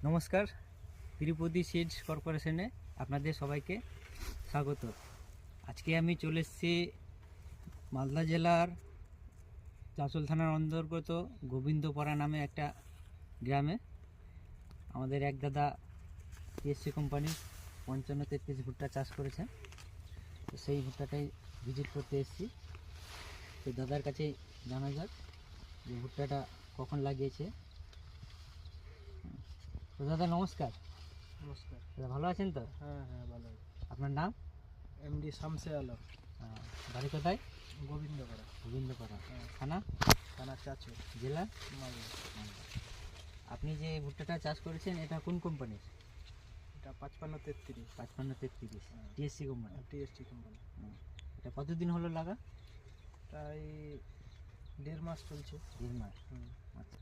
নমস্কার, তিরুপতি সিডস কর্পোরেশনে আপনাদের সবাইকে স্বাগত। আজকে আমি চলে এসেছি মালদা জেলার চাঁচল থানার অন্তর্গত গোবিন্দপাড়া নামে একটা গ্রামে। আমাদের এক দাদা টিএসসি কোম্পানির 55-33 ভুট্টা চাষ করেছেন, তো সেই ভুট্টাটাই ভিজিট করতে এসেছি। তো দাদার কাছেই জানা যাক যে ভুট্টাটা কখন লাগিয়েছে। তো দাদা নমস্কার। নমস্কার। দাদা ভালো আছেন তো? হ্যাঁ হ্যাঁ ভালো। আপনার নাম? এমডি শামসে আলম, বাড়ি কোথায়? গোবিন্দপাড়া। গোবিন্দপাড়া হ্যাঁ। থানা? থানা চাচু, জেলা? মালদা। আপনি যে ভুট্টাটা চাষ করেছেন এটা কোন কোম্পানির? এটা 55-33 55-33 টিএসসি কোম্পানি। TST company. এটা কতদিন হলো লাগা? তাই 1.5 মাস চলছে। 1.5 মাস। হুম। আচ্ছা,